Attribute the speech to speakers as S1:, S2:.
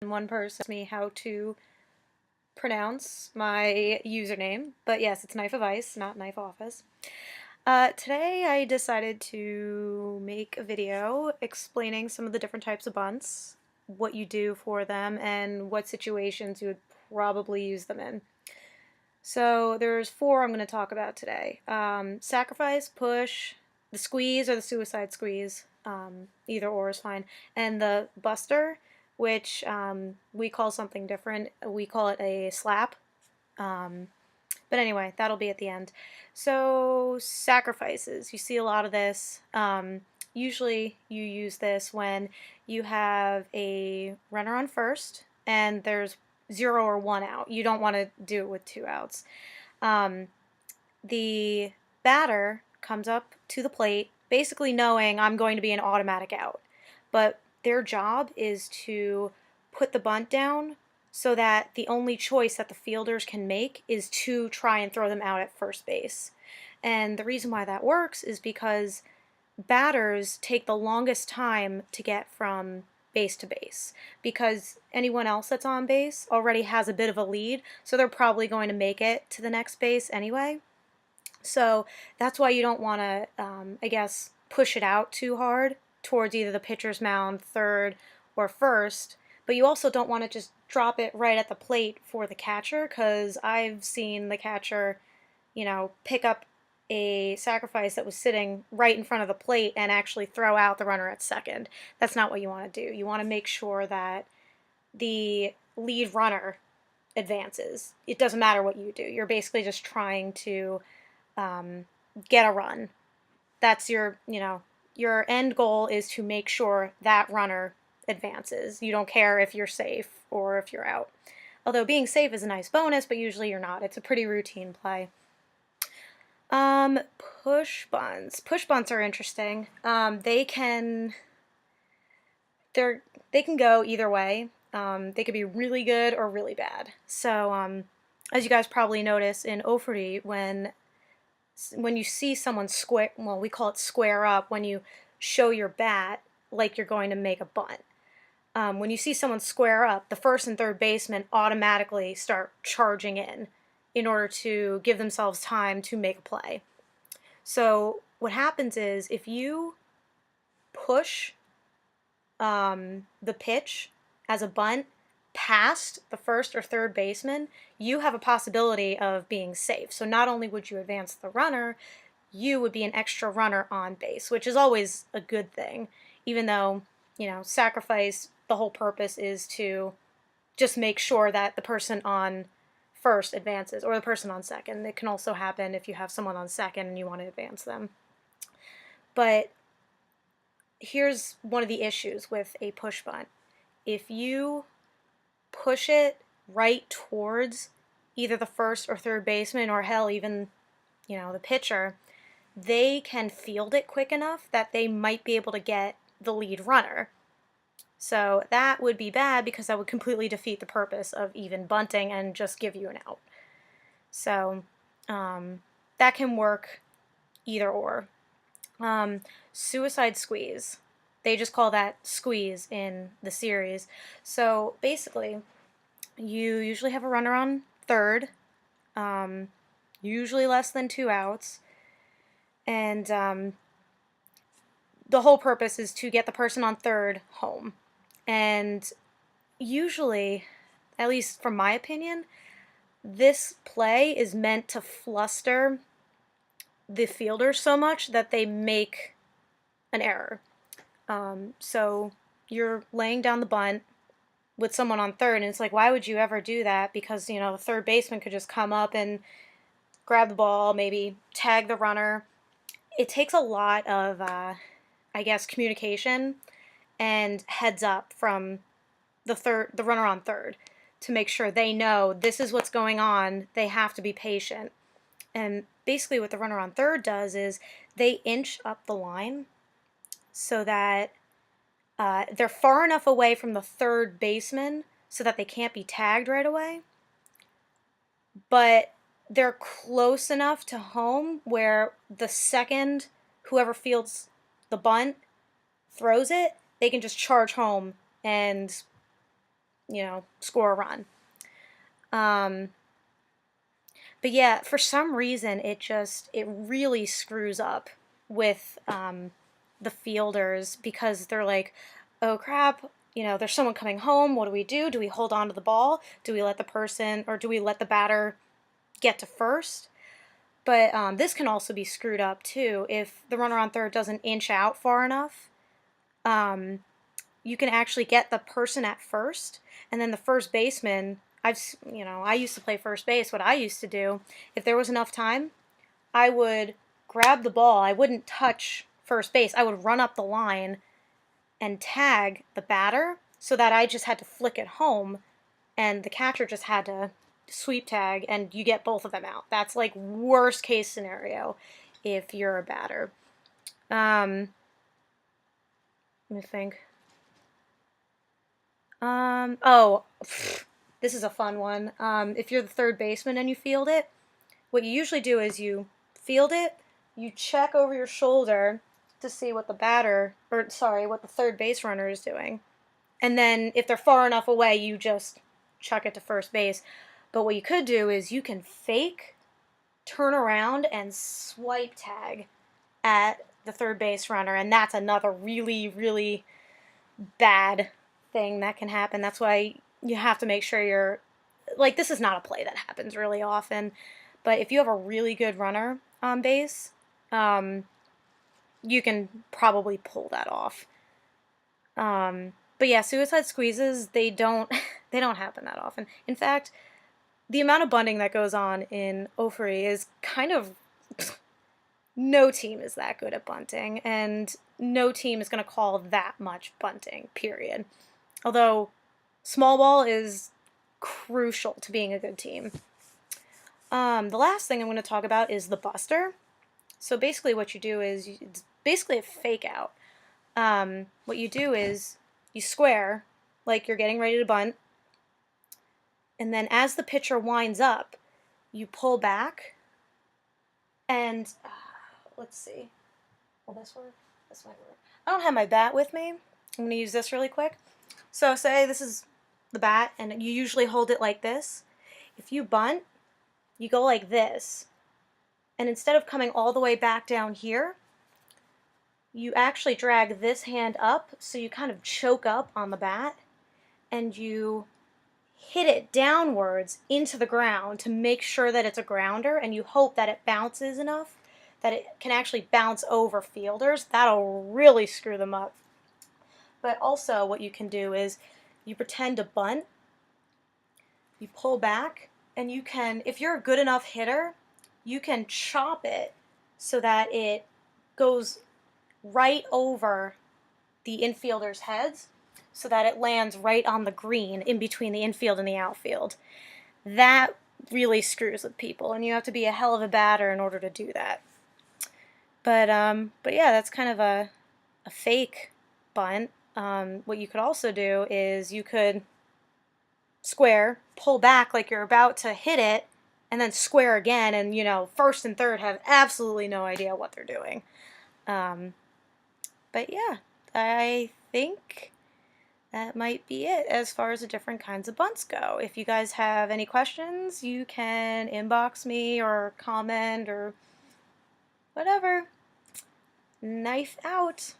S1: One person asked me how to pronounce my username, but yes, it's Knife of Ice, not Knife Office. Today I decided to make a video explaining some of the different types of bunts, what you do for them, and what situations you would probably use them in. So there's four I'm going to talk about today. Sacrifice, push, the squeeze or the suicide squeeze, either or is fine, and the buster, which we call something different. We call it a slap. But anyway, that'll be at the end. So sacrifices, you see a lot of this. Usually you use this when you have a runner on first and there's 0 or 1 out. You don't want to do it with 2 outs. The batter comes up to the plate basically knowing I'm going to be an automatic out. But their job is to put the bunt down so that the only choice that the fielders can make is to try and throw them out at first base. And the reason why that works is because batters take the longest time to get from base to base, because anyone else that's on base already has a bit of a lead, so they're probably going to make it to the next base anyway. So that's why you don't want to, I guess, push it out too hard towards either the pitcher's mound, third, or first, but you also don't want to just drop it right at the plate for the catcher, because I've seen the catcher, pick up a sacrifice that was sitting right in front of the plate and actually throw out the runner at second. That's not what you want to do. You want to make sure that the lead runner advances. It doesn't matter what you do. You're basically just trying to get a run. That's your end goal is to make sure that runner advances. You don't care if you're safe or if you're out. Although being safe is a nice bonus, but usually you're not. It's a pretty routine play. Push bunts. Push bunts are interesting. They can go either way. They could be really good or really bad. So, as you guys probably notice in Ofuri, when you see someone square, well, we call it square up, when you show your bat like you're going to make a bunt. When you see someone square up, the first and third baseman automatically start charging in order to give themselves time to make a play. So what happens is if you push the pitch as a bunt past the first or third baseman, you have a possibility of being safe. So not only would you advance the runner, you would be an extra runner on base, which is always a good thing, even though, sacrifice, the whole purpose is to just make sure that the person on first advances, or the person on second. It can also happen if you have someone on second and you want to advance them. But here's one of the issues with a push bunt. If you push it right towards either the first or third baseman, or hell, even, the pitcher, they can field it quick enough that they might be able to get the lead runner. So that would be bad, because that would completely defeat the purpose of even bunting and just give you an out. So that can work either or. Suicide squeeze. They just call that squeeze in the series. So basically, you usually have a runner on third, usually less than 2 outs, and the whole purpose is to get the person on third home. And usually, at least from my opinion, this play is meant to fluster the fielders so much that they make an error. So you're laying down the bunt with someone on third, and it's like, why would you ever do that? Because, the third baseman could just come up and grab the ball, maybe tag the runner. It takes a lot of, I guess, communication and heads up from the runner on third, to make sure they know this is what's going on. They have to be patient. And basically what the runner on third does is they inch up the line so that they're far enough away from the third baseman so that they can't be tagged right away, but they're close enough to home where the second whoever fields the bunt throws it, they can just charge home and score a run. But yeah, for some reason, it really screws up with the fielders because they're like, oh crap, there's someone coming home. What do we do? Do we hold on to the ball? Do we let the batter get to first? But this can also be screwed up too if the runner on third doesn't inch out far enough. You can actually get the person at first, and then the first baseman. I used to play first base. What I used to do, if there was enough time, I would grab the ball. I wouldn't touch first base. I would run up the line and tag the batter so that I just had to flick it home, and the catcher just had to sweep tag, and you get both of them out. That's like worst case scenario if you're a batter. Let me think. This is a fun one. If you're the third baseman and you field it, what you usually do is you field it, you check over your shoulder to see what what the third base runner is doing. And then if they're far enough away, you just chuck it to first base. But what you could do is you can fake, turn around, and swipe tag at the third base runner. And that's another really, really bad thing that can happen. That's why you have to make sure this is not a play that happens really often, but if you have a really good runner on base, you can probably pull that off. But yeah, suicide squeezes, they don't they don't happen that often. In fact, the amount of bunting that goes on in Ofuri is kind of no team is that good at bunting, and no team is going to call that much bunting, period. Although small ball is crucial to being a good team. The last thing I'm going to talk about is the buster. So basically what you do is, it's basically a fake out. What you do is you square like you're getting ready to bunt, and then as the pitcher winds up, you pull back, and let's see. Will this work? This might work. I don't have my bat with me. I'm going to use this really quick. So say this is the bat, and you usually hold it like this. If you bunt, you go like this, and instead of coming all the way back down here, you actually drag this hand up, so you kind of choke up on the bat, and you hit it downwards into the ground to make sure that it's a grounder, and you hope that it bounces enough that it can actually bounce over fielders. That'll really screw them up. But also what you can do is you pretend to bunt, you pull back, and you can, if you're a good enough hitter, you can chop it so that it goes right over the infielders' heads so that it lands right on the green in between the infield and the outfield. That really screws with people, and you have to be a hell of a batter in order to do that. But yeah, that's kind of a fake bunt. What you could also do is you could square, pull back like you're about to hit it, and then square again, and first and third have absolutely no idea what they're doing. But yeah, I think that might be it as far as the different kinds of bunts go. If you guys have any questions, you can inbox me or comment or whatever. Knife out.